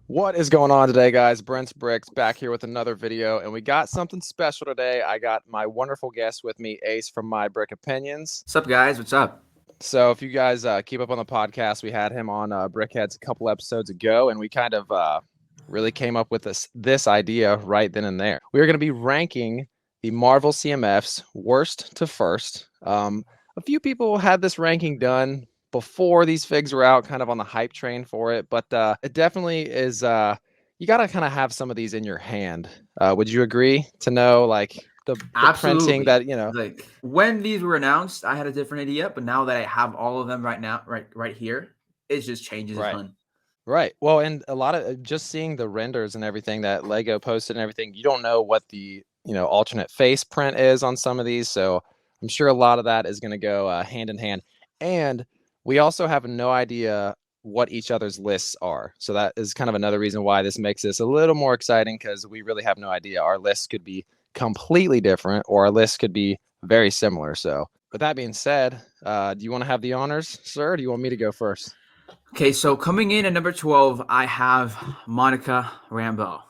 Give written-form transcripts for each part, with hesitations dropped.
What is going on today, guys? Brent's Bricks back here with another video, and we got something special today. I got my wonderful guest with me, Ace from My Brick Opinions. What's up, guys? What's up? So if you guys keep up on the podcast, we had him on Brickheads a couple episodes ago, and we kind of really came up with this idea right then and there. We are going to be ranking the Marvel CMFs worst to first. A few people had this ranking done before these figs were out, kind of on the hype train for it, but it definitely is. You got to kind of have some of these in your hand. Would you agree to know, like, the printing Absolutely. that, you know? Like when these were announced, I had a different idea, but now that I have all of them right now, right here, it just changes a Right. ton. Right. Well, and a lot of just seeing the renders and everything that Lego posted and everything, you don't know what the, alternate face print is on some of these. So I'm sure a lot of that is going to go hand in hand. And we also have no idea what each other's lists are. So that is kind of another reason why this makes this a little more exciting, because we really have no idea. Our lists could be completely different, or our lists could be very similar. So with that being said, do you want to have the honors, sir? Or do you want me to go first? Okay, so coming in at number 12, I have Monica Rambeau.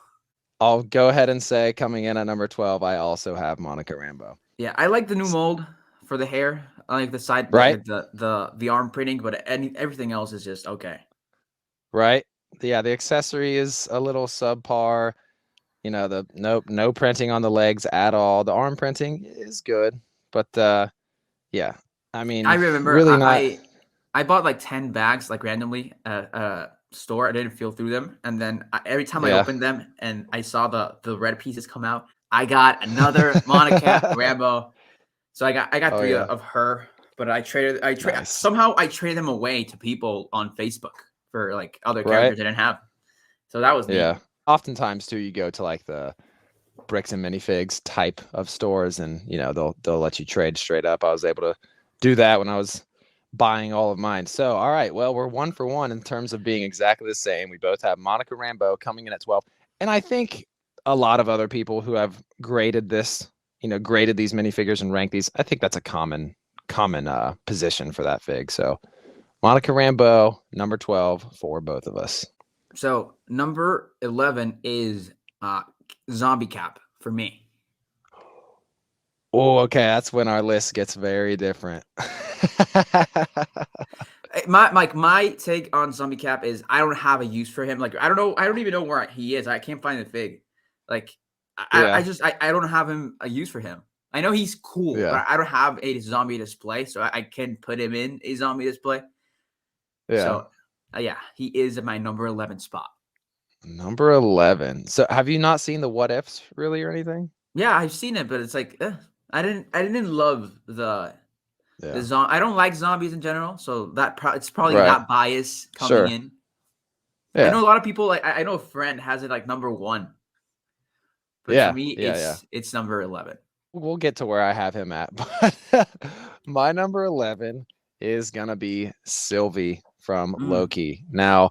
I'll go ahead and say, coming in at number 12, I also have Monica Rambeau. Yeah, I like the new mold for the hair. I like the side, Right? the arm printing, but everything else is just okay. Right? Yeah, the accessory is a little subpar. The no printing on the legs at all. The arm printing is good, but yeah. I mean, I remember really not. I bought like 10 bags like randomly at a store. I didn't feel through them, and then every time I Yeah. opened them and I saw the red pieces come out, I got another Monica Rambeau. So I got Oh, three yeah. of her, but Nice. somehow I traded them away to people on Facebook for like other Right? characters I didn't have. So that was neat. Yeah. Oftentimes too, you go to like the bricks and minifigs type of stores, and they'll let you trade straight up. I was able to do that when I was buying all of mine. So all right, well, we're 1 for 1 in terms of being exactly the same. We both have Monica Rambeau coming in at 12, and I think a lot of other people who have graded this, graded these minifigures and ranked these, I think that's a common position for that fig. So Monica Rambeau, number 12 for both of us. So number 11 is Zombie Cap for me. Oh, okay. That's when our list gets very different. My take on Zombie Cap is I don't have a use for him. Like I don't know, I don't even know where he is. I can't find the fig. Like Yeah. I don't have a use for him. I know he's cool, Yeah. but I don't have a zombie display, so I can put him in a zombie display. Yeah. So yeah, he is at my number 11 spot. Number 11. So have you not seen the what ifs really or anything? Yeah, I've seen it, but it's like I didn't love the Yeah. I don't like zombies in general, so it's probably Right. that bias coming Sure. in. I Yeah. know a lot of people like I know a friend has it like number 1, but Yeah. for me Yeah. it's number 11. We'll get to where I have him at, but my number 11 is gonna be Sylvie from Loki. Now,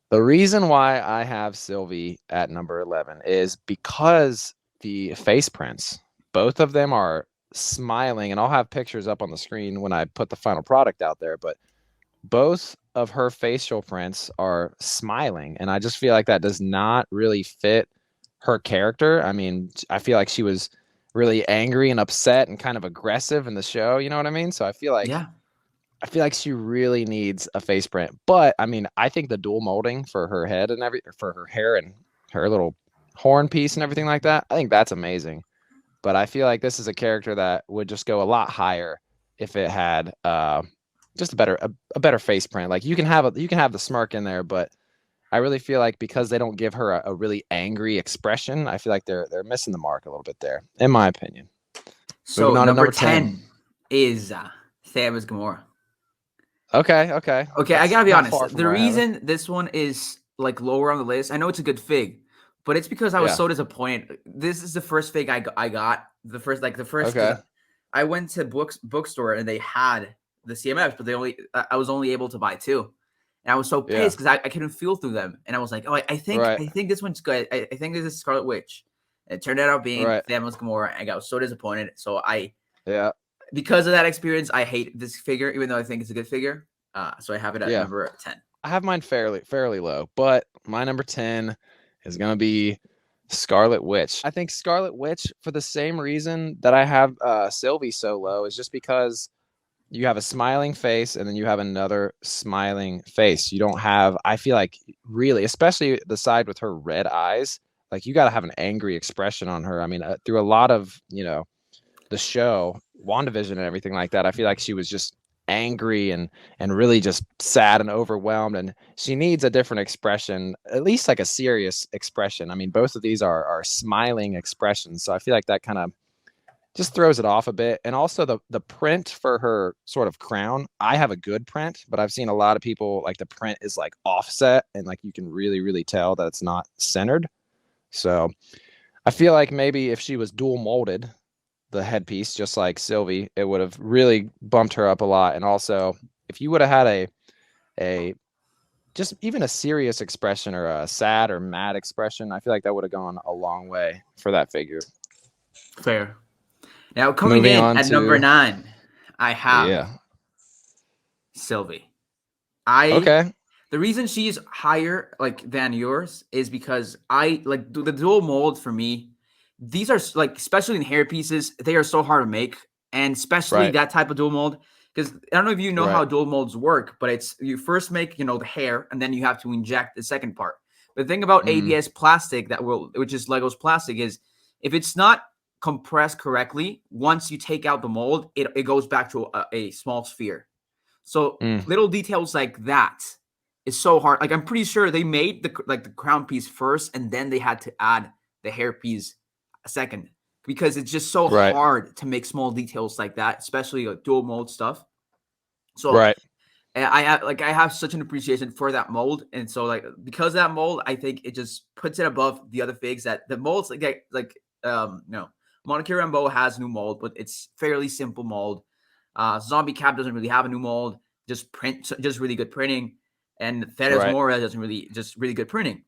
the reason why I have Sylvie at number 11 is because the face prints, both of them are smiling, and I'll have pictures up on the screen when I put the final product out there, but both of her facial prints are smiling, and I just feel like that does not really fit her character. I mean, I feel like she was really angry and upset and kind of aggressive in the show, you know what I mean? So I feel like she really needs a face print. But I mean, I think the dual molding for her head and for her hair and her little horn piece and everything like that, I think that's amazing. But I feel like this is a character that would just go a lot higher if it had just a better face print. Like you can have the smirk in there, but I really feel like because they don't give her a really angry expression, I feel like they're missing the mark a little bit there, in my opinion. So Moving on to number 10 is Thanos Gamora. Okay. Okay, That's I gotta be not honest. far from The where I have her. reason this one is like lower on the list, I know it's a good fig, but it's because I was Yeah. so disappointed. This is the first fig I got. The first. Okay. I went to bookstore and they had the CMFs, but I was only able to buy 2, and I was so Yeah. pissed because I couldn't feel through them, and I was like, oh, I think Right. this one's good. I think this is Scarlet Witch. And it turned out being Right. Thanos Gamora. I got so disappointed. So Yeah. because of that experience, I hate this figure, even though I think it's a good figure. So I have it at Yeah. number 10. I have mine fairly low, but my number 10 is gonna be Scarlet Witch. I think Scarlet Witch, for the same reason that I have Sylvie so low, is just because you have a smiling face and then you have another smiling face. You don't have, I feel like, really, especially the side with her red eyes, like you got to have an angry expression on her. I mean, through a lot of, the show, WandaVision and everything like that, I feel like she was just angry and really just sad and overwhelmed, and she needs a different expression, at least like a serious expression. I mean, both of these are smiling expressions, so I feel like that kind of just throws it off a bit. And also the print for her sort of crown, I have a good print, but I've seen a lot of people like the print is like offset and like you can really tell that it's not centered. So I feel like maybe if she was dual molded, the headpiece, just like Sylvie, it would have really bumped her up a lot. And also if you would have had a just even a serious expression or a sad or mad expression, I feel like that would have gone a long way for that figure. Fair. Now coming in at number 9, I have Sylvie. Okay. The reason she's higher like than yours is because I like the dual mold for me. These are like, especially in hair pieces, they are so hard to make, and especially that type of dual mold. Because I don't know if you know how dual molds work, but it's you first make the hair, and then you have to inject the second part. The thing about ABS plastic which is Lego's plastic, is if it's not compressed correctly, once you take out the mold, it goes back to a small sphere. So little details like that is so hard. Like I'm pretty sure they made the crown piece first, and then they had to add the hair piece a second, because it's just so hard to make small details like that, especially like dual mold stuff. So I have such an appreciation for that mold, and so like because of that mold, I think it just puts it above the other figs. That the molds Monica Rambeau has new mold, but it's fairly simple mold. Zombie Cap doesn't really have a new mold, just really good printing, and Thanos Gamora doesn't really, just really good printing.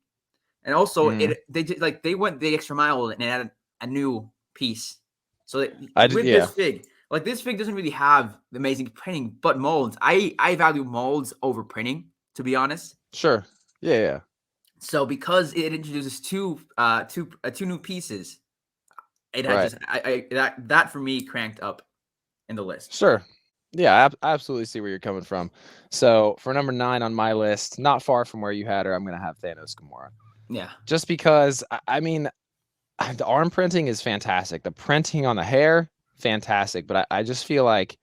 And also they went the extra mile and added a new piece. So this fig, like this fig doesn't really have the amazing printing, but molds. I value molds over printing, to be honest. Sure. Yeah. So because it introduces two new pieces, it had that for me cranked up in the list. Sure. Yeah, I absolutely see where you're coming from. So for number 9 on my list, not far from where you had her, I'm going to have Thanos Gamora. Yeah. Just because, I mean, the arm printing is fantastic. The printing on the hair, fantastic. But I just feel like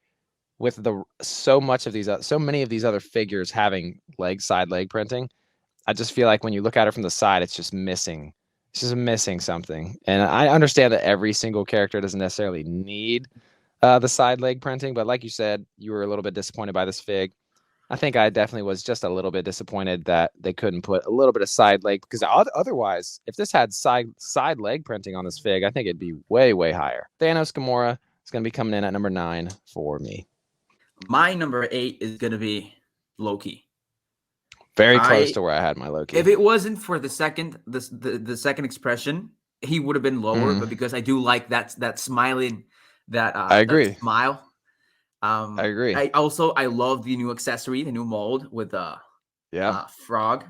with so many of these other figures having side leg printing, I just feel like when you look at her from the side, it's just missing. It's just missing something. And I understand that every single character doesn't necessarily need the side leg printing, but like you said, you were a little bit disappointed by this fig. I think I definitely was just a little bit disappointed that they couldn't put a little bit of side leg, because otherwise, if this had side leg printing on this fig, I think it'd be way higher. Thanos Gamora is going to be coming in at number 9 for me. My number 8 is going to be Loki. Very close to where I had my Loki. If it wasn't for the second expression, he would have been lower. But because I do like that smiling, I agree. That smile. I agree. I love the new accessory, the new mold with frog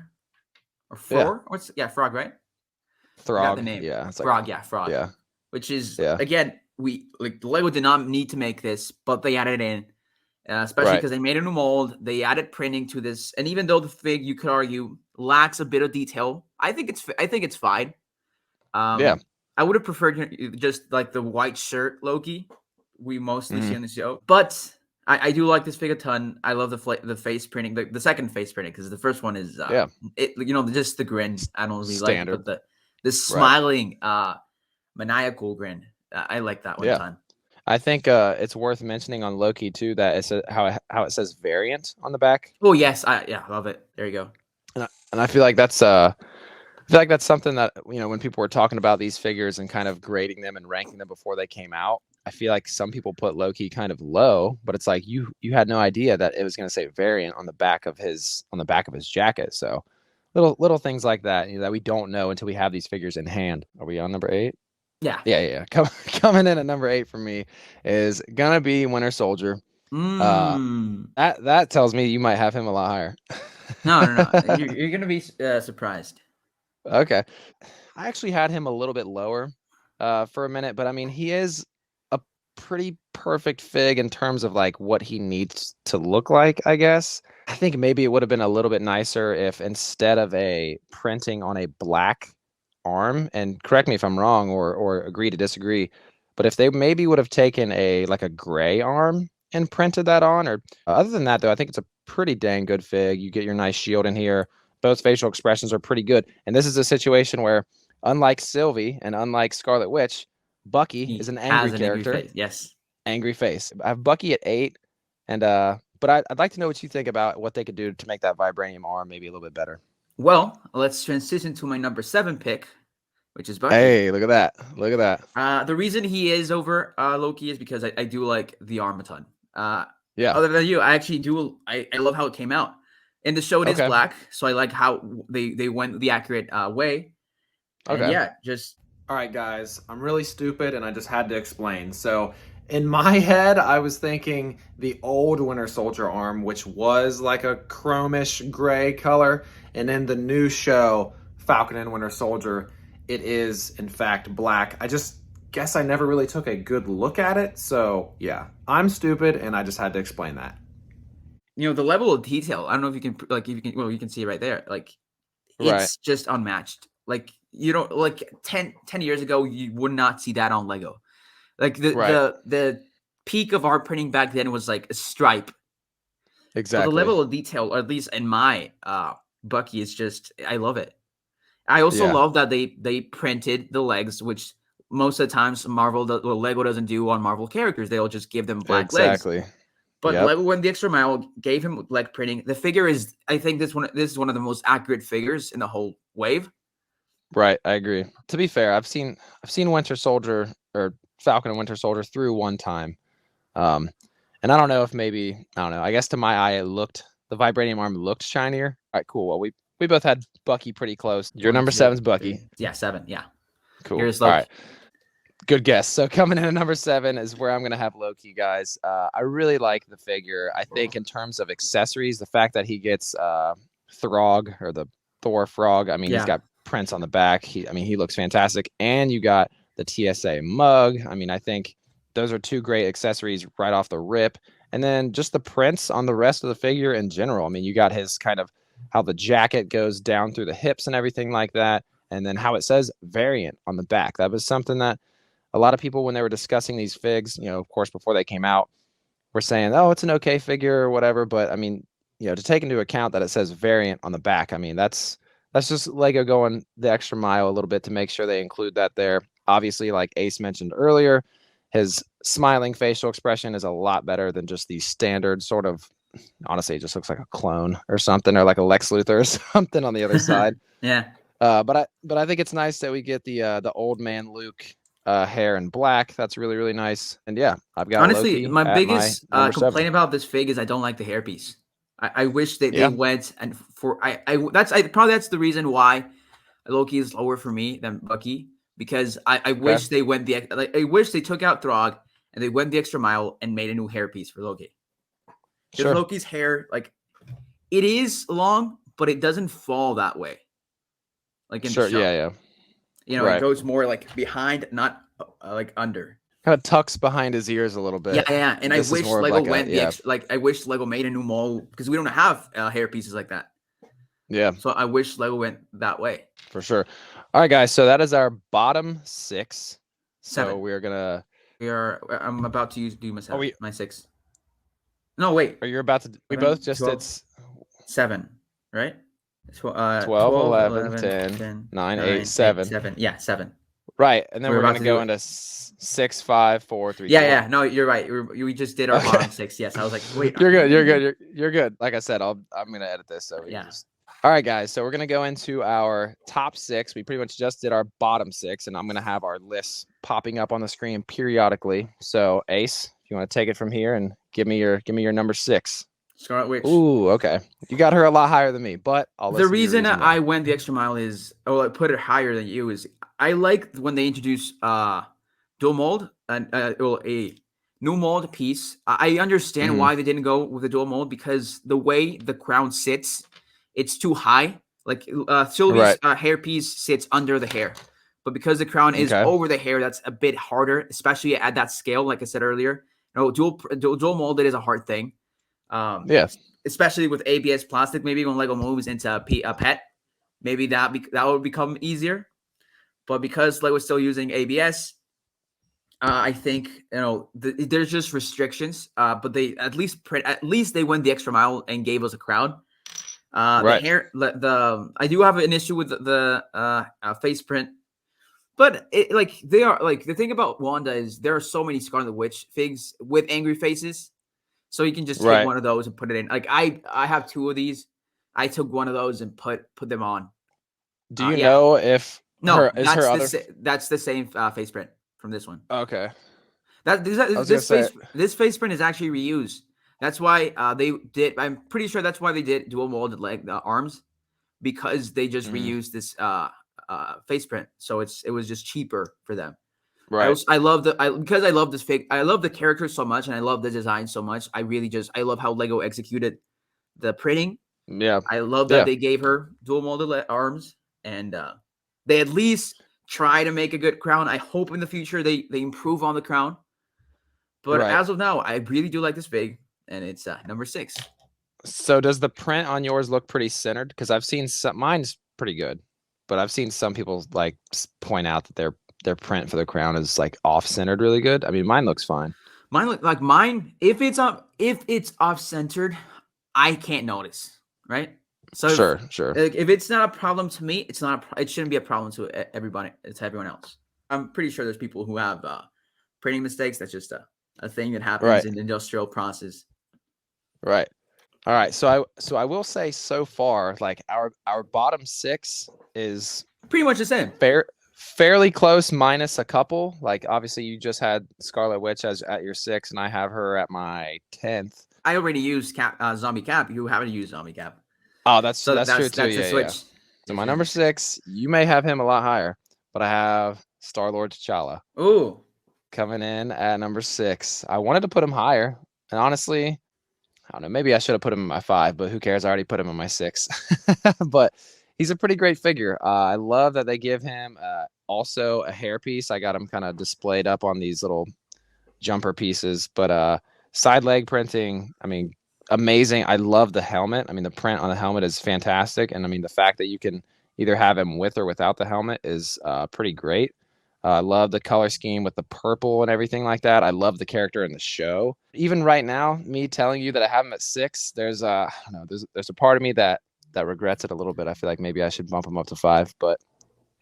or four. Frog, right? Throg. The name. Yeah, it's frog. Frog. Yeah. Which is again, Lego did not need to make this, but they added it in. Especially because they made a new mold, they added printing to this, and even though the fig, you could argue, lacks a bit of detail, I think it's fine. I would have preferred just like the white shirt Loki we mostly see on the show, but I do like this fig a ton. I love the face printing, the second face printing, because the first one is just the grin. I don't really standard. Like, but the smiling maniacal grin. I like that one a ton. I think it's worth mentioning on Loki too that it's how it says variant on the back. Oh yes, I love it. There you go. And I feel like that's something that when people were talking about these figures and kind of grading them and ranking them before they came out, I feel like some people put Loki kind of low, but it's like you had no idea that it was going to say variant on the back of his jacket. So little things like that that we don't know until we have these figures in hand. Are we on number 8? Yeah. Coming in at number 8 for me is gonna be Winter Soldier. That tells me you might have him a lot higher. No. You're gonna be surprised. Okay. I actually had him a little bit lower for a minute, but I mean, he is a pretty perfect fig in terms of like what he needs to look like, I guess. I think maybe it would have been a little bit nicer if instead of a printing on a black arm, and correct me if I'm wrong or agree to disagree, but if they maybe would have taken a like a gray arm and printed that on, or other than that though, I think it's a pretty dang good fig. You get your nice shield in here. Both facial expressions are pretty good. And this is a situation where, unlike Sylvie and unlike Scarlet Witch, Bucky He is an angry has an character. angry face. Yes. Angry face. I have Bucky at 8, and but I'd like to know what you think about what they could do to make that vibranium arm maybe a little bit better. Well, let's transition to my number 7 pick, which is Bucky. Hey, look at that! Look at that. The reason he is over Loki is because I do like the arm a ton. Yeah. Other than you, I actually do. I love how it came out. In the show, it is black, so I like how they went the accurate way. And Okay. yeah, just all right, guys. I'm really stupid, and I just had to explain. So in my head, I was thinking the old Winter Soldier arm, which was like a chromish gray color, and in the new show, Falcon and Winter Soldier, it is in fact black. I just guess I never really took a good look at it. So yeah, I'm stupid, and I just had to explain that. You know, the level of detail, I don't know if you can you can see right there. Like it's just unmatched. Like you don't like 10 years ago, you would not see that on Lego. Like the peak of art printing back then was like a stripe. Exactly. So the level of detail, or at least in my Bucky, is just I love it. I also love that they printed the legs, which most of the times Lego doesn't do on Marvel characters. They'll just give them black legs. But Lego went the extra mile, gave him leg printing. The figure is, I think this is one of the most accurate figures in the whole wave. Right, I agree. To be fair, I've seen Winter Soldier or Falcon and Winter Soldier through one time, and I don't know if I guess to my eye the vibranium arm looked shinier. All right, cool. Well, we both had Bucky pretty close. Your number 7's Bucky. Yeah, 7. Yeah. Cool. Here's Loki. All right. Good guess. So coming in at number 7 is where I'm going to have Loki, guys. I really like the figure. I think in terms of accessories, the fact that he gets Throg or the Thor frog. I mean, he's got prints on the back. He looks fantastic. And you got the TSA mug. I mean, I think those are 2 great accessories right off the rip. And then just the prints on the rest of the figure in general. I mean, you got his kind of how the jacket goes down through the hips and everything like that. And then how it says variant on the back. That was something that a lot of people, when they were discussing these figs, of course, before they came out, were saying, oh, it's an okay figure or whatever. But I mean, to take into account that it says variant on the back, I mean, that's just Lego going the extra mile a little bit to make sure they include that there. Obviously, like Ace mentioned earlier, his smiling facial expression is a lot better than just the standard sort of, honestly, it just looks like a clone or something, or like a Lex Luthor or something on the other side. Yeah. But I think it's nice that we get the old man Luke hair in black. That's really, really nice. And yeah, I've got honestly Loki my biggest complaint 7. about this fig is I don't like the hairpiece. I wish they went and that's the reason why Loki is lower for me than Bucky, because I wish they went I wish they took out Throg and they went the extra mile and made a new hairpiece for Loki. Because Loki's hair, like, it is long, but it doesn't fall that way. Like in the show. It goes more like behind, not like under. Kind of tucks behind his ears a little bit. Yeah. And I wish Lego went I wish Lego made a new mold, because we don't have hair pieces like that. Yeah. So I wish Lego went that way. For sure. All right, guys. So that is our bottom 6. 7. So I'm about to do my 6. No, wait. Are you about to? We both just 12, did 7, right? 12, 11, 10, 9, 8, 7. 7. Yeah, 7. Right, and then we're going to go into 6, 5, 4, 3. Yeah. No, you're right. We just did our bottom 6. Yes, I was like, wait. You're good. You're good. Like I said, I'm going to edit this. So all right, guys. So we're going to go into our top 6. We pretty much just did our bottom 6, and I'm going to have our lists popping up on the screen periodically. So Ace, if you want to take it from here and give me your number 6. Scarlet Witch. Ooh, okay. You got her a lot higher than me, but the reason I went the extra mile is, I put it higher than you, is I like when they introduce dual mold and a new mold piece. I understand why they didn't go with the dual mold, because the way the crown sits it's too high. Like Sylvie's hairpiece sits under the hair, but because the crown is over the hair, that's a bit harder, especially at that scale. Like I said earlier, dual molded is a hard thing. Especially with ABS plastic. Maybe when Lego moves into a pet, maybe that would become easier. But because Lego's still using ABS, I think there's just restrictions. But they at least they went the extra mile and gave us a crown. The hair, I do have an issue with the face print, but they are like the thing about Wanda is there are so many Scarlet Witch figs with angry faces, so you can just take one of those and put it in. Like I have 2 of these. I took one of those and put them on. Do you know if that's the same face print from this one? Okay, this face print is actually reused. That's why they did. I'm pretty sure that's why they did dual molded arms, because they just reused this face print. So it was just cheaper for them. Right. I love this fig. I love the character so much, and I love the design so much. I love how Lego executed the printing. Yeah. I love that they gave her dual molded arms, and they at least try to make a good crown. I hope in the future they improve on the crown. But as of now, I really do like this fig. And it's number 6. So does the print on yours look pretty centered? Because I've seen mine's pretty good, but I've seen some people like point out that their print for the crown is like off centered really good. I mean, mine looks fine. Mine. If it's off centered, I can't notice. Right. So sure. If it's not a problem to me, it shouldn't be a problem to everybody. It's everyone else. I'm pretty sure there's people who have printing mistakes. That's just a thing that happens in the industrial process. Right. All right. So I will say so far, like our bottom 6 is pretty much the same. Fairly close, minus a couple. Like obviously you just had Scarlet Witch at your 6, and I have her at my 10th. I already used Zombie Cap. You haven't used Zombie Cap. Oh, that's true too. That's switch. So my number 6, you may have him a lot higher, but I have Star-Lord T'Challa. Ooh. Coming in at number 6. I wanted to put him higher, and honestly, I don't know. Maybe I should have put him in my 5, but who cares? I already put him in my 6. But he's a pretty great figure. I love that they give him also a hairpiece. I got him kind of displayed up on these little jumper pieces. But side leg printing, I mean, amazing. I love the helmet. I mean, the print on the helmet is fantastic. And I mean, the fact that you can either have him with or without the helmet is pretty great. I love the color scheme with the purple and everything like that. I love the character in the show. Even right now, me telling you that I have him at 6, there's I don't know, there's a part of me that regrets it a little bit. I feel like maybe I should bump him up to 5, but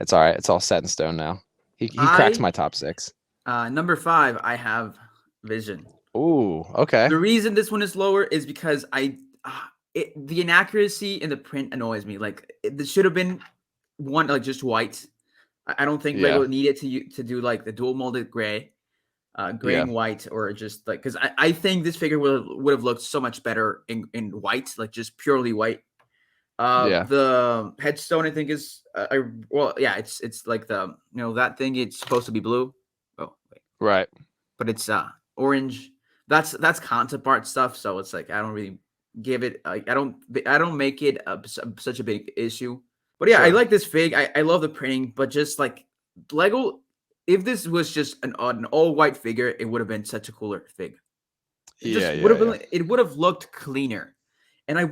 it's all right. It's all set in stone now. He cracks my top 6. Number 5, I have Vision. Ooh, okay. The reason this one is lower is because the inaccuracy in the print annoys me. Like it should have been one like just white. I don't think Lego needed to do like the dual molded gray and white, or just like, because I think this figure would have looked so much better in white, like just purely white. The headstone I think is it's like the that thing, it's supposed to be blue. Oh wait. Right. But it's orange. That's concept art stuff, so it's like I don't really give it I don't make it such a big issue. But yeah, sure. I like this fig. I love the printing, but just like Lego, if this was just an all white figure, it would have been such a cooler fig. It would have looked cleaner. And I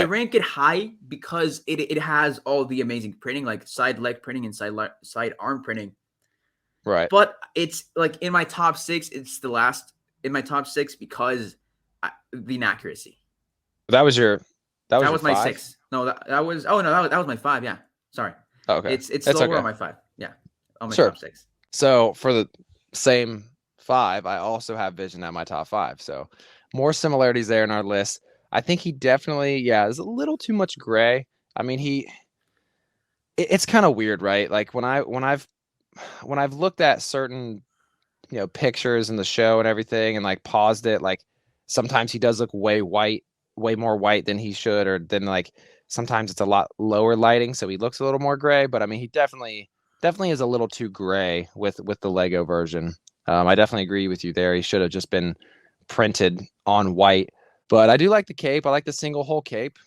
rank it high because it has all the amazing printing, like side leg printing and side arm printing. Right. But it's like in my top 6, it's the last in my top 6 because the inaccuracy. That was my 6. No, that was my 5. Yeah, sorry. Oh, okay, it's lower on my 5. Yeah, on my top 6. So for the same 5, I also have Vision at my top 5. So more similarities there in our list. I think he definitely, is a little too much gray. I mean, it's kind of weird, right? Like when I've looked at certain pictures in the show and everything, and like paused it, like sometimes he does look way more white than he should, or then like sometimes it's a lot lower lighting, so he looks a little more gray. But I mean, he definitely is a little too gray with the Lego version. I definitely agree with you there. He should have just been printed on white. But I do like the cape. I like the single hole cape.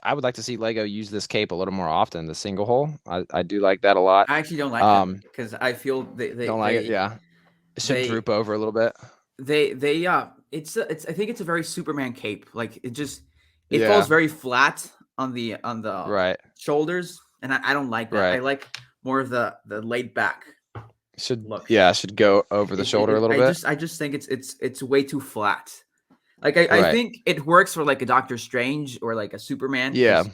I would like to see Lego use this cape a little more often. The single hole, I do like that a lot. I actually don't like them because I feel they don't like it. Yeah, it should droop over a little bit. It's I think it's a very Superman cape. Like it falls very flat on the shoulders, and I don't like that. Right. I like more of the laid back. Should look. Should go over the shoulder a little bit. I just think it's way too flat. Like I think it works for like a Doctor Strange or like a Superman. Yeah,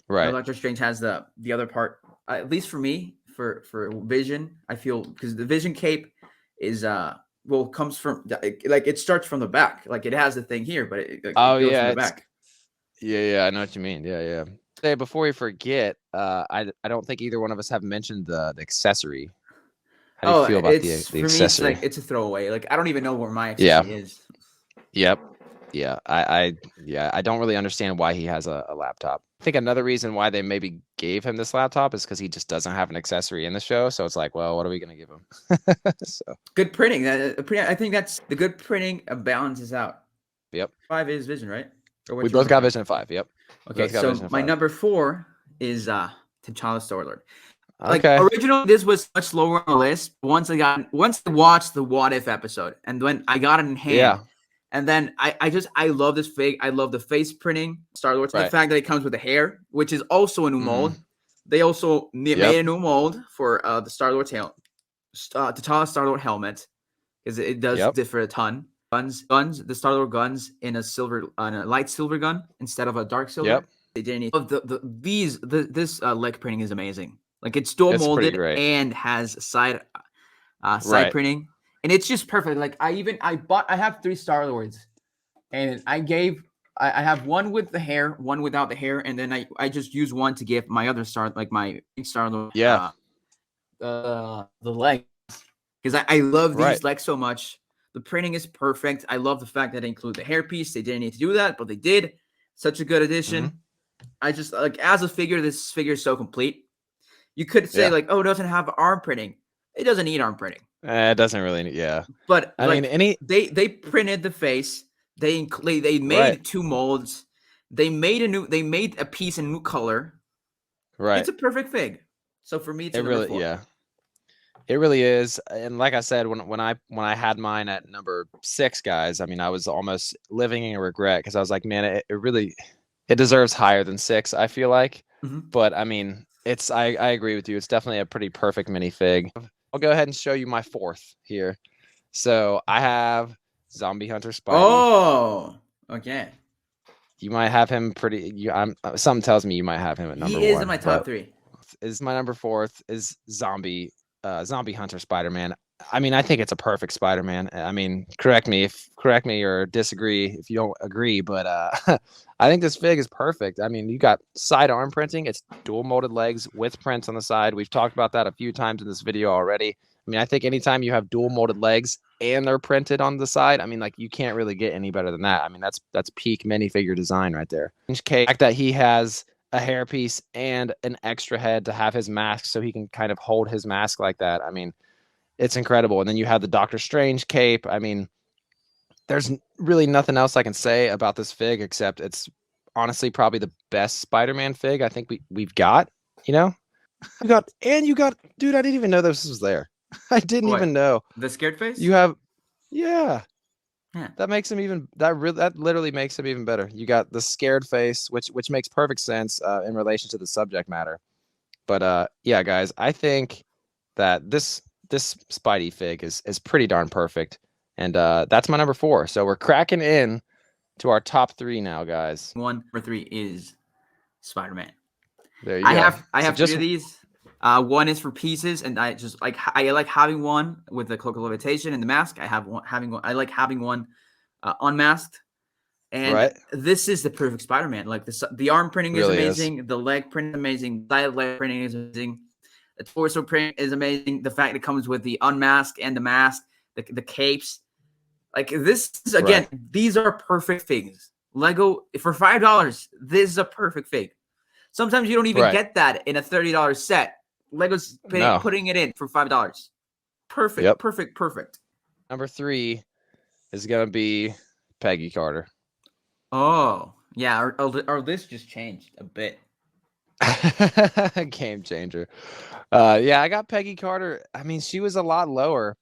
right. Doctor Strange has the other part. At least for me, for Vision, I feel because the Vision cape is comes from like it starts from the back. Like it has the thing here, but it goes from the back. Yeah, I know what you mean. Yeah. Hey, before we forget, I don't think either one of us have mentioned the accessory. How do you feel about the accessory? Me, it's a throwaway. Like I don't even know where my accessory is. Yep. Yeah, I don't really understand why he has a laptop. I think another reason why they maybe gave him this laptop is because he just doesn't have an accessory in the show. So it's like, well, what are we gonna give him? So good printing. I think that's the good printing balances out. Yep. 5 is Vision, right? We both got Vision at 5. Yep. Okay, so my number 4 is T'Challa Star-Lord. Like okay. Originally, this was much lower on the list. Once I watched the What If episode, and when I got it in hand. Yeah. And then I love this fig. I love the face printing Star-Lord. The fact that it comes with the hair, which is also a new mold. They also made a new mold for the Star-Lord T'Challa Star-Lord helmet, because it does differ a ton. Guns, the Star-Lord guns in a light silver gun instead of a dark silver. Yep. They didn't need this leg printing is amazing. Like it's dual molded and has side printing. And it's just perfect. Like I have 3 Star-Lords, and I have one with the hair, one without the hair, and then I just use one to give my other my Star-Lord. Yeah. The legs, because I love these legs so much. The printing is perfect. I love the fact that they include the hairpiece. They didn't need to do that, but they did. Such a good addition. I just like as a figure, this figure is so complete. You could say like, oh, it doesn't have arm printing. It doesn't need arm printing. It doesn't really, But I mean, they printed the face. They made 2 molds. They made a piece in new color. Right. It's a perfect fig. So for me, it's number 4. It really is. And like I said, when I had mine at number 6, guys, I mean, I was almost living in regret because I was like, man, it deserves higher than 6. I feel like, but I mean, I agree with you. It's definitely a pretty perfect minifig. I'll go ahead and show you my 4th here. So I have Zombie Hunter Spidey. Oh, okay. You might have him something tells me you might have him at number 1. He is in my top 3. Is my number 4th is Zombie Hunter Spider-Man. I mean, I think it's a perfect Spider-Man. I mean, correct me or disagree if you don't agree, but I think this fig is perfect. I mean, you got side arm printing. It's dual molded legs with prints on the side. We've talked about that a few times in this video already. I mean, I think anytime you have dual molded legs and they're printed on the side, I mean, like you can't really get any better than that. I mean, that's peak minifigure design right there. The fact that he has a hairpiece and an extra head to have his mask so he can kind of hold his mask like that. I mean, it's incredible. And then you have the Doctor Strange cape. I mean, there's really nothing else I can say about this fig except it's honestly probably the best Spider-Man fig I think we've got, you know? You got, dude, I didn't even know this was there. I didn't even know. The scared face? You have, yeah. That makes him even, that literally makes him even better. You got the scared face, which makes perfect sense in relation to the subject matter. But yeah, guys, I think that this Spidey fig is pretty darn perfect. And that's my number 4. So we're cracking in to our top 3 now, guys. Number 3 is Spider-Man. There you go. I have 3 of these. One is for pieces, and I like having one with the cloak of levitation and the mask. I like having one unmasked. And this is the perfect Spider-Man. Like the arm printing is amazing, the leg print is amazing, side leg printing is amazing. The torso print is amazing. The fact it comes with the unmasked and the mask, the capes. Like this is, again, these are perfect figs. Lego, for $5, this is a perfect fig. Sometimes you don't even get that in a $30 set. Lego's putting it in for $5. Perfect, perfect. Number 3 is going to be Peggy Carter. Oh, Yeah, our list just changed a bit. Game changer. Yeah, I got Peggy Carter. I mean, she was a lot lower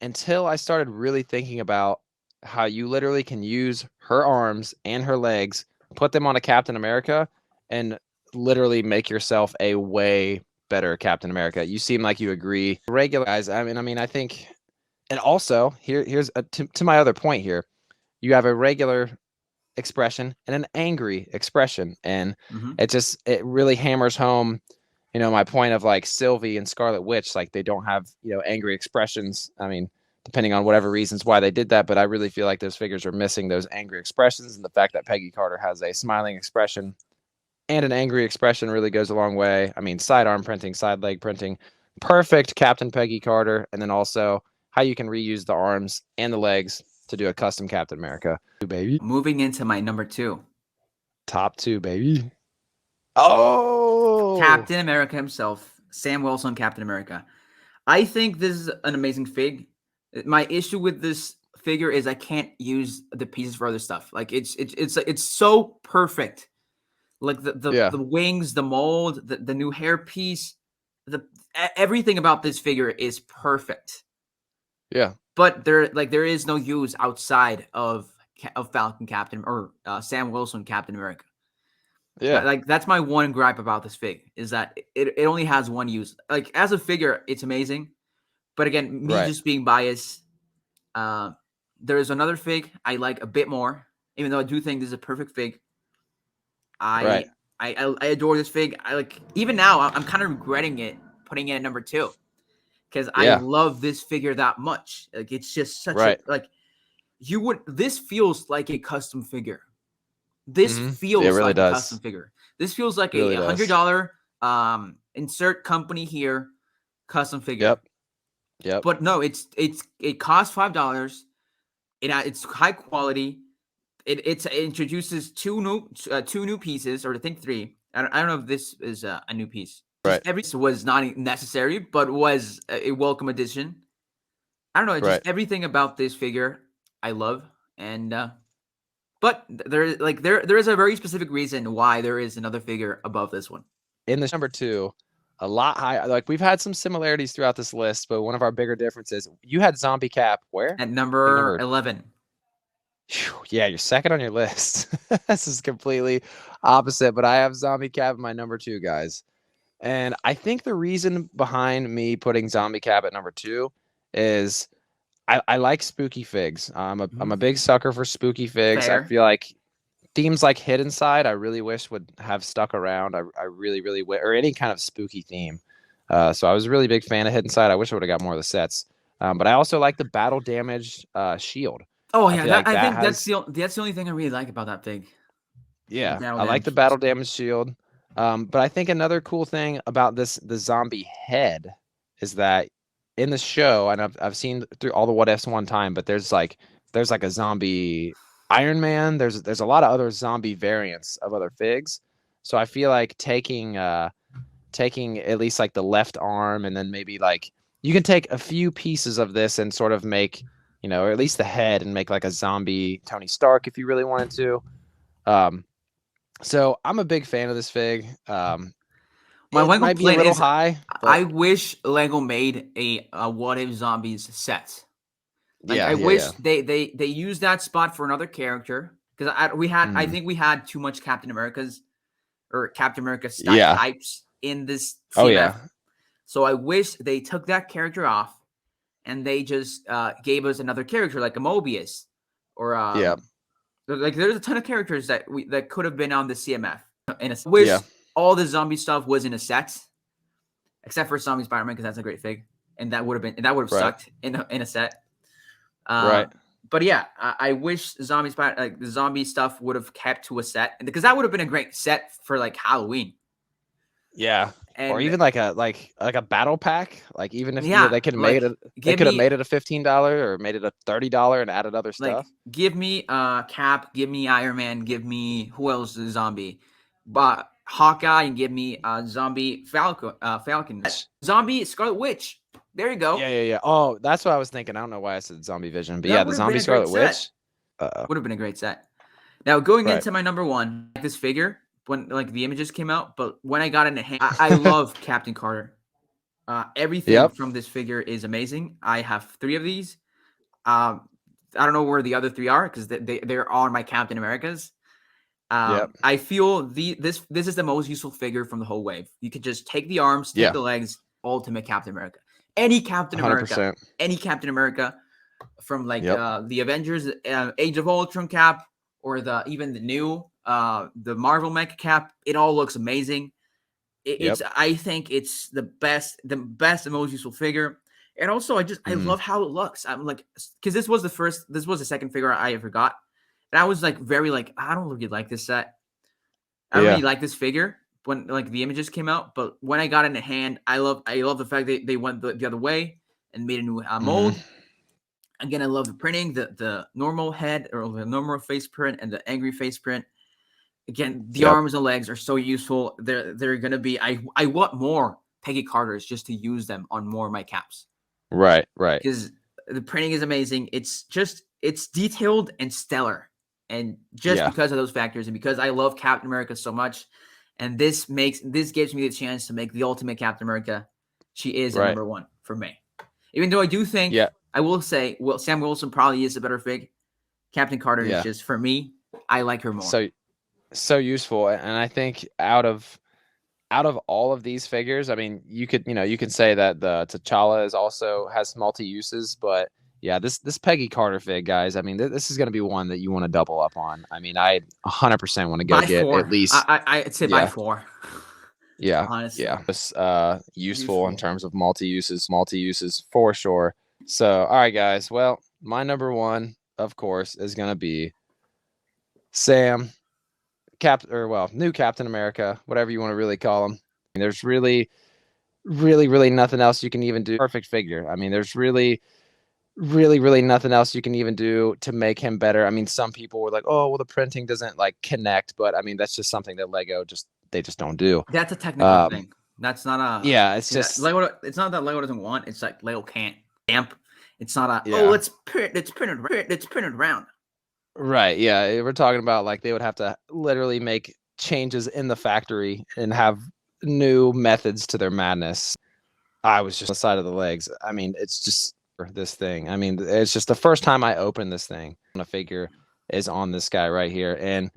until I started really thinking about how you literally can use her arms and her legs, put them on a Captain America, and literally make yourself a way better Captain America. You seem like you agree. Regular guys, I think, and also here's to my other point here. You have a regular expression and an angry expression, and it really hammers home, my point of like Sylvie and Scarlet Witch, like they don't have angry expressions. I mean, depending on whatever reasons why they did that, but I really feel like those figures are missing those angry expressions, and the fact that Peggy Carter has a smiling expression and an angry expression really goes a long way. I mean, sidearm printing, side leg printing, perfect Captain Peggy Carter, and then also how you can reuse the arms and the legs to do a custom Captain America. Baby. Moving into my number 2. Top 2, baby. Oh! Captain America himself, Sam Wilson, Captain America. I think this is an amazing fig. My issue with this figure is I can't use the pieces for other stuff. Like it's so perfect. Like the wings, the mold, the new hair piece, everything about this figure is perfect. Yeah. But there is no use outside of Falcon Captain or Sam Wilson Captain America. Yeah. Like that's my one gripe about this fig is that it only has one use. Like as a figure, it's amazing. But again, me just being biased, there is another fig I like a bit more, even though I do think this is a perfect fig. I adore this fig. I like even now I'm kind of regretting it putting it at number 2. Because I love this figure that much. Like it's just such a like this feels like a custom figure. This feels like a custom figure. This feels like a $100 insert company here custom figure. Yep. But no, it costs $5. It's high quality. It introduces two new pieces, or I think 3. I don't know if this is a new piece. Right. Every was not necessary, but was a welcome addition. I don't know, just everything about this figure I love, and but there is a very specific reason why there is another figure above this one. In this number 2, a lot higher. Like we've had some similarities throughout this list, but one of our bigger differences, you had Zombie Cap where? At number 11. Yeah, you're second on your list. This is completely opposite, but I have Zombie Cap in my number 2, guys. And I think the reason behind me putting Zombie Cap at number 2 is I like spooky figs. I'm a big sucker for spooky figs. Fair. I feel like themes like Hidden Side I really wish would have stuck around. I really, really wish, or any kind of spooky theme. So I was a really big fan of Hidden Side. I wish I would have got more of the sets. But I also like the battle damaged shield. Oh yeah, I think that's the only thing I really like about that fig. Yeah, I like the battle damage shield. But I think another cool thing about the zombie head is that in the show, and I've seen through all the what ifs one time, but there's like a zombie Iron Man. There's a lot of other zombie variants of other figs. So I feel like taking at least like the left arm, and then maybe like you can take a few pieces of this and sort of make, or at least the head, and make like a zombie Tony Stark if you really wanted to. So I'm a big fan of this fig. My one might be a little high. I wish Lego made a What If Zombies set. Like, I wish they used that spot for another character, because I think we had too much Captain America style types in this CMF. Oh yeah. So I wish they took that character off and they just gave us another character like a Mobius or like there's a ton of characters that could have been on the CMF. And I wish all the zombie stuff was in a set, except for Zombie SpiderMan, because that's a great fig, and that would have sucked in a set. But yeah, I wish the zombie stuff would have kept to a set, because that would have been a great set for like Halloween. Yeah. Or even like a battle pack, like even if they could have made it, they could have made it a $15 or made it a $30 and added other stuff. Give me Cap, give me Iron Man, give me who else is zombie, but Hawkeye, and give me zombie Falcon, zombie Scarlet Witch. There you go. Yeah. Oh, that's what I was thinking. I don't know why I said Zombie Vision, but the zombie Scarlet Witch would have been a great set. Now going Right. into my number one, this figure when like the images came out, but when I got in the hand, I love Captain Carter. Everything Yep. from this figure is amazing. I have 3 of these. I don't know where the other 3 are because they're on my Captain Americas. Yep. I feel this is the most useful figure from the whole wave. You could just take the arms, take Yeah. the legs, ultimate Captain America. Any Captain America, 100%. any Captain America from like Yep. the Avengers, Age of Ultron cap, or even the new the Marvel Mecha cap. It all looks amazing. It's Yep. I think it's the best and most useful figure. And also, I love how it looks. I'm like, because this was the second figure I ever got, and I was like very like I don't really like this set. I Yeah. really like this figure when like the images came out, but when I got in the hand, I love the fact that they went the other way and made a new mold. Again, I love the printing, the normal head or the normal face print and the angry face print. Again, the arms and legs are so useful. They're gonna be. I want more Peggy Carters just to use them on more of my caps. Right. Right. Because the printing is amazing. It's detailed and stellar. And just because of those factors, and because I love Captain America so much, and this gives me the chance to make the ultimate Captain America. She is a number one for me. Even though I do think, I will say, Sam Wilson probably is a better fig. Captain Carter is just, for me, I like her more. So useful, and I think out of all of these figures, I mean, you can say that the T'Challa has multi uses, but yeah, this Peggy Carter fig, guys. I mean, this is going to be one that you want to double up on. I mean, I 100% want to go get 4. At least. I'd say by 4. Yeah, honestly. Yeah, it's useful in terms of multi uses for sure. So, all right, guys. Well, my number one, of course, is going to be Sam, new Captain America, whatever you want to really call him. I mean, there's really nothing else you can even do. Perfect figure. I mean, there's really nothing else you can even do to make him better. I mean, some people were like, "Oh, well, the printing doesn't like connect," but I mean, that's just something that Lego just don't do. That's a technical thing. That's not a It's just Lego. It's not that Lego doesn't want. It's like Lego can't stamp. It's not a it's printed around. Right. Yeah, we're talking about like they would have to literally make changes in the factory and have new methods to their madness. I was just on the side of the legs. I mean, it's just this thing. I mean, it's just the first time I opened this thing. A figure is on this guy right here, and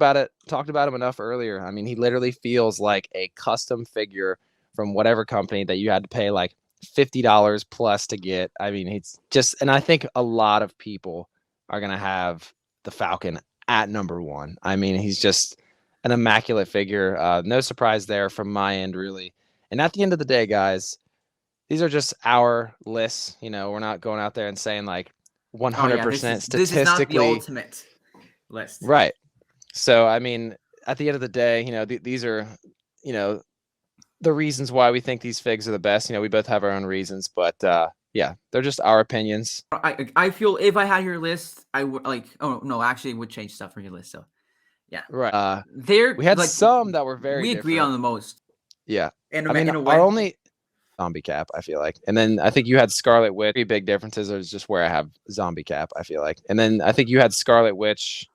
talked about him enough earlier. I mean, he literally feels like a custom figure from whatever company that you had to pay like $50 plus to get. I mean, it's just, and I think a lot of people are gonna have the Falcon at number one. I mean, he's just an immaculate figure. No surprise there from my end, really. And at the end of the day, guys, these are just our lists. We're not going out there and saying like 100% statistically. This is not the ultimate list. Right. So, I mean, at the end of the day, these are, the reasons why we think these figs are the best. We both have our own reasons, but yeah, they're just our opinions. I feel if I had your list, I would actually it would change stuff for your list. So, yeah. Right. We had like, some that were very different. Agree on the most. Yeah. And I mean, our only zombie cap, I feel like. And then I think you had Scarlet Witch. 3 big differences is just where I have zombie cap, I feel like. And then I think you had Scarlet Witch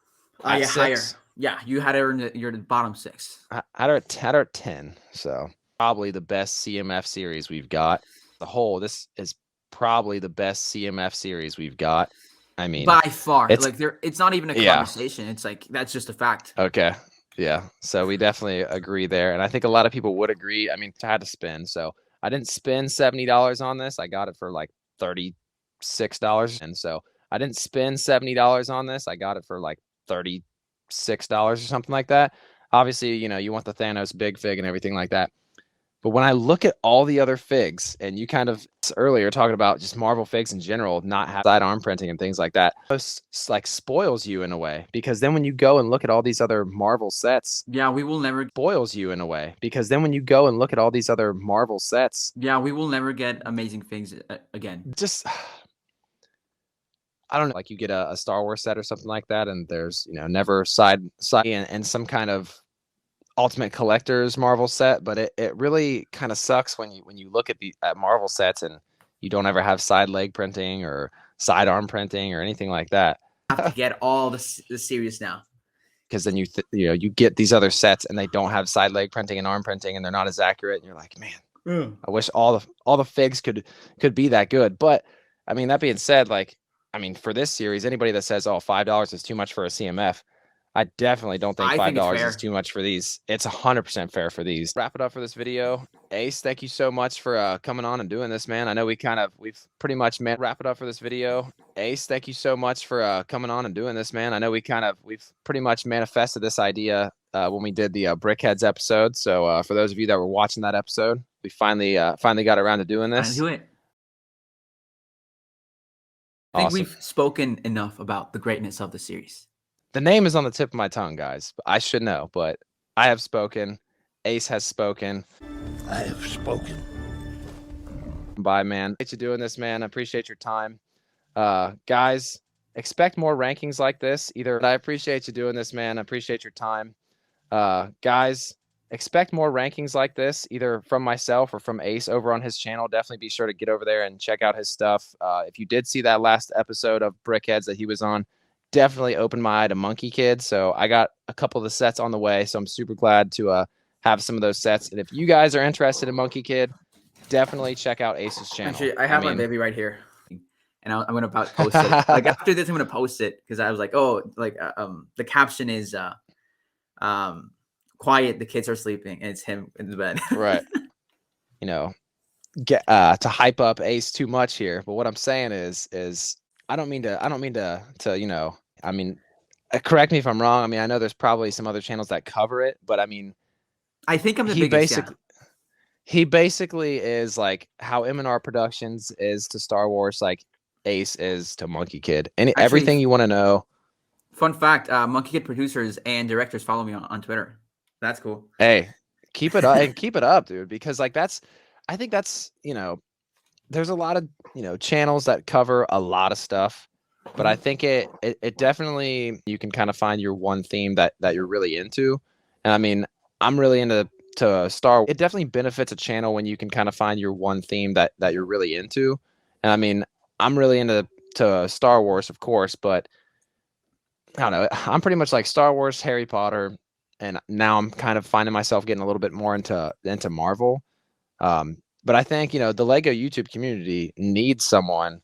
at 6. Higher. Yeah, you had her in your bottom 6. I had her at 10. So probably the best CMF series we've got. This is probably the best CMF series we've got. I mean, by far. It's not even a conversation. It's like that's just a fact. Okay. Yeah. So we definitely agree there. And I think a lot of people would agree. I mean, I had to spend. So I didn't spend $70 on this. I got it for like $36. And so I didn't spend $70 on this. I got it for like $36 or something like that. Obviously, you want the Thanos big fig and everything like that. But when I look at all the other figs, and you kind of earlier talking about just Marvel figs in general, not have sidearm printing and things like that, it like spoils you in a way. Because then when you go and look at all these other Marvel sets, we will never spoils you in a way. Because then when you go and look at all these other Marvel sets, we will never get amazing figs again. Just I don't know, like you get a Star Wars set or something like that, and there's never side and some kind of Ultimate Collector's Marvel set, but it really kind of sucks when you look at Marvel sets and you don't ever have side leg printing or sidearm printing or anything like that. I have to get all the series now because then you get these other sets and they don't have side leg printing and arm printing and they're not as accurate, and you're like, man, I wish all the figs could be that good. But I mean, that being said, like, I mean, for this series, anybody that says, oh, $5 is too much for a CMF, I definitely don't think $5 is too much for these. It's 100% fair for these. Wrap it up for this video. Ace, thank you so much for coming on and doing this, man. I know we've pretty much wrap it up for this video. Ace, thank you so much for coming on and doing this, man. I know we've pretty much manifested this idea when we did the Brickheads episode. So for those of you that were watching that episode, we finally got around to doing this. Do it. I think we've spoken enough about the greatness of the series. The name is on the tip of my tongue, guys. I should know, but I have spoken. Ace has spoken. I have spoken. Bye, man. Appreciate you doing this, man. I appreciate your time. Guys, expect more rankings like this. I appreciate you doing this, man. I appreciate your time. Guys, expect more rankings like this, either from myself or from Ace over on his channel. Definitely be sure to get over there and check out his stuff. If you did see that last episode of Brickheads that he was on, definitely opened my eye to Monkey Kid. So I got a couple of the sets on the way. So I'm super glad to have some of those sets. And if you guys are interested in Monkey Kid, definitely check out Ace's channel. Actually, I have my baby right here, and I'm gonna post it. Like after this, I'm gonna post it because I was like, oh, like the caption is quiet. The kids are sleeping, and it's him in the bed. Right. You know, get to hype up Ace too much here, but what I'm saying is I don't mean to you know. I mean, correct me if I'm wrong. I mean, I know there's probably some other channels that cover it, but I mean, I think I'm the biggest. He basically is like how M&R Productions is to Star Wars, like Ace is to Monkey Kid. Everything you want to know. Fun fact: Monkey Kid producers and directors follow me on Twitter. That's cool. Hey, keep it up and keep it up, dude. Because like I think that's you know, there's a lot of channels that cover a lot of stuff. But I think it definitely, you can kind of find your one theme that you're really into. And I mean, I'm really into Star Wars. It definitely benefits a channel when you can kind of find your one theme that you're really into. And I mean, I'm really into Star Wars, of course, but I don't know. I'm pretty much like Star Wars, Harry Potter, and now I'm kind of finding myself getting a little bit more into Marvel. But I think, the Lego YouTube community needs someone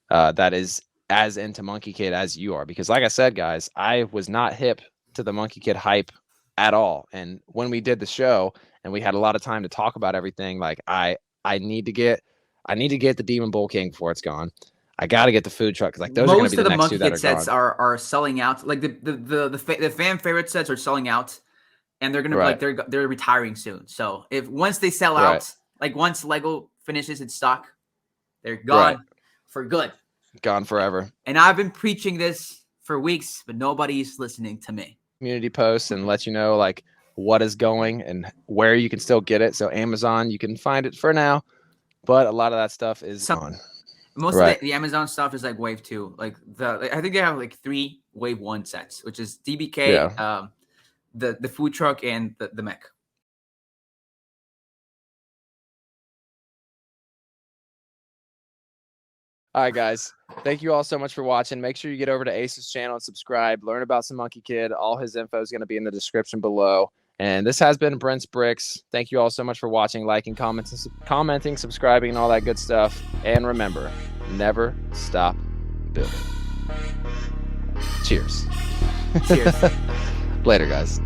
that is as into Monkey Kid as you are, because like I said, guys, I was not hip to the Monkey Kid hype at all. And when we did the show and we had a lot of time to talk about everything, like I need to get the Demon Bull King before it's gone. I got to get the food truck, because like those are going to be the next two that are gone. Most of the Monkey Kid sets are selling out. Like the fan favorite sets are selling out, and they're going to be like they're retiring soon. So once they sell out, like once Lego finishes its stock, they're gone for good. Gone forever. And I've been preaching this for weeks, but nobody's listening to me. Community posts and let you know like what is going and where you can still get it. So Amazon, you can find it for now, but a lot of that stuff is gone. Most of the Amazon stuff is like wave 2. Like I think they have like 3 wave 1 sets, which is DBK, the food truck, and the mech. All right, guys. Thank you all so much for watching. Make sure you get over to Ace's channel and subscribe. Learn about some Monkey Kid. All his info is going to be in the description below. And this has been Brent's Bricks. Thank you all so much for watching, liking, commenting, subscribing, and all that good stuff. And remember, never stop building. Cheers. Cheers. Later, guys.